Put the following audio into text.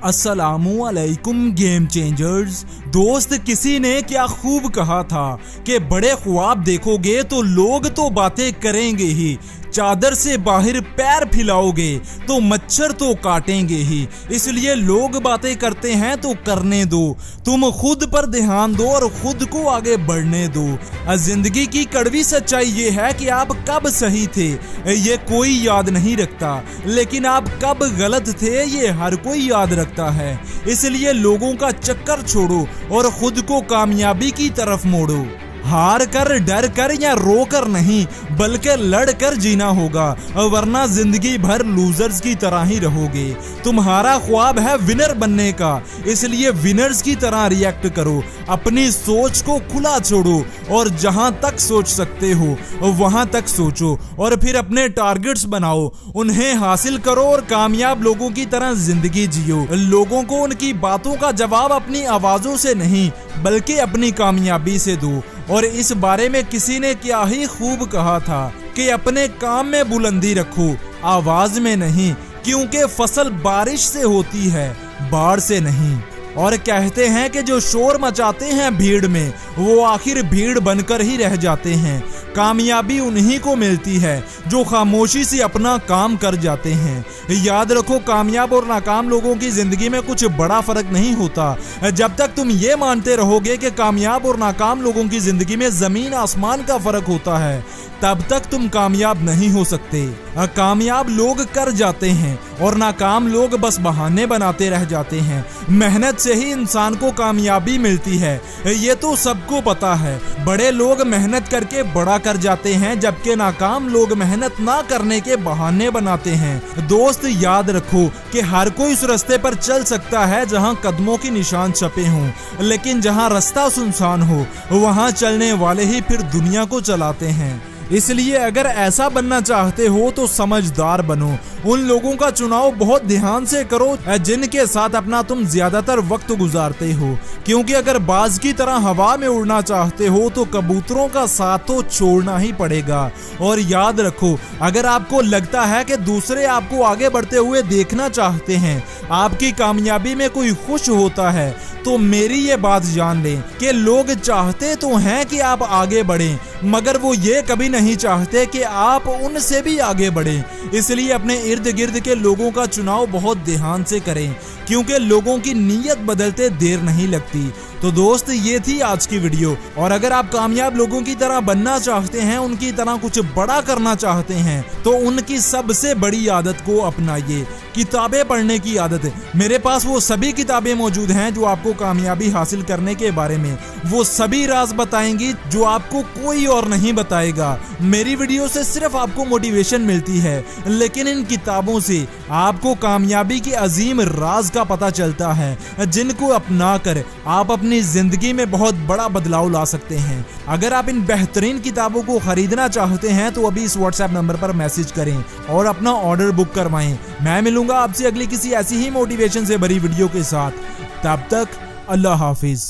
अस्सलामुअलैकुम game changers. दोस्त, किसी ने क्या खूब कहा था कि बड़े ख्वाब देखोगे तो लोग तो बातें करेंगे ही, चादर से बाहर पैर फैलाओगे तो मच्छर तो काटेंगे ही। इसलिए लोग बातें करते हैं तो करने दो, तुम खुद पर ध्यान दो और खुद को आगे बढ़ने दो। जिंदगी की कड़वी सच्चाई ये है कि आप कब सही थे ये कोई याद नहीं रखता, लेकिन आप कब गलत थे ये हर कोई याद रखता है। इसलिए लोगों का चक्कर छोड़ो और खुद को कामयाबी की तरफ मोड़ो। हार कर, डर कर या रो कर नहीं, बल्कि लड़ कर जीना होगा, वरना जिंदगी भर लूजर्स की तरह ही रहोगे। तुम्हारा ख्वाब है विनर बनने का, इसलिए विनर्स की तरह रिएक्ट करो। अपनी सोच को खुला छोड़ो और जहां तक सोच सकते हो वहां तक सोचो और फिर अपने टारगेट्स बनाओ, उन्हें हासिल करो और कामयाब लोगों की तरह जिंदगी जियो। लोगों को उनकी बातों का जवाब अपनी आवाजों से नहीं बल्कि अपनी कामयाबी से दो। और इस बारे में किसी ने क्या ही खूब कहा था कि अपने काम में बुलंदी रखो, आवाज में नहीं, क्योंकि फसल बारिश से होती है, बाढ़ से नहीं। और कहते हैं कि जो शोर मचाते हैं भीड़ में वो आखिर भीड़ बनकर ही रह जाते हैं। कामयाबी उन्हीं को मिलती है जो खामोशी से अपना काम कर जाते हैं। याद रखो, कामयाब और नाकाम लोगों की जिंदगी में कुछ बड़ा फर्क नहीं होता। जब तक तुम ये मानते रहोगे कि कामयाब और नाकाम लोगों की जिंदगी में जमीन आसमान का फर्क होता है, तब तक तुम कामयाब नहीं हो सकते। कामयाब लोग कर जाते हैं और नाकाम लोग बस बहाने बनाते रह जाते हैं। मेहनत से ही इंसान को कामयाबी मिलती है, ये तो सबको पता है। बड़े लोग मेहनत करके बड़ा कर जाते हैं, जबकि नाकाम लोग मेहनत ना करने के बहाने बनाते हैं। दोस्त, याद रखो कि हर कोई उस रास्ते पर चल सकता है जहां कदमों के निशान छपे हों, लेकिन जहां रास्ता सुनसान हो वहां चलने वाले ही फिर दुनिया को चलाते हैं। इसलिए अगर ऐसा बनना चाहते हो तो समझदार बनो। उन लोगों का चुनाव बहुत ध्यान से करो जिनके साथ अपना तुम ज्यादातर वक्त गुजारते हो, क्योंकि अगर बाज की तरह हवा में उड़ना चाहते हो तो कबूतरों का साथ तो छोड़ना ही पड़ेगा। और याद रखो, अगर आपको लगता है कि दूसरे आपको आगे बढ़ते हुए देखना चाहते हैं, आपकी कामयाबी में कोई खुश होता है, तो मेरी ये बात जान लें कि लोग चाहते तो हैं कि आप आगे बढ़ें, मगर वो ये कभी नहीं चाहते कि आप उनसे भी आगे बढ़ें। इसलिए अपने इर्द गिर्द के लोगों का चुनाव बहुत ध्यान से करें, क्योंकि लोगों की नीयत बदलते देर नहीं लगती। तो दोस्त, ये थी आज की वीडियो। और अगर आप कामयाब लोगों की तरह बनना चाहते हैं, उनकी तरह कुछ बड़ा करना चाहते हैं, तो उनकी सबसे बड़ी आदत को अपनाइए, किताबें पढ़ने की आदत। मेरे पास वो सभी किताबें मौजूद हैं जो आपको कामयाबी हासिल करने के बारे में वो सभी राज बताएंगी जो आपको कोई और नहीं बताएगा। मेरी वीडियो से सिर्फ आपको मोटिवेशन मिलती है, लेकिन इन किताबों से आपको कामयाबी के अजीम राज का पता चलता है, जिनको अपना कर आप अपनी जिंदगी में बहुत बड़ा बदलाव ला सकते हैं। अगर आप इन बेहतरीन किताबों को खरीदना चाहते हैं तो अभी इस व्हाट्सएप नंबर पर मैसेज करें और अपना ऑर्डर बुक करवाएं। मैं मिलूंगा आपसे अगली किसी ऐसी ही मोटिवेशन से भरी वीडियो के साथ। तब तक अल्लाह हाफिज।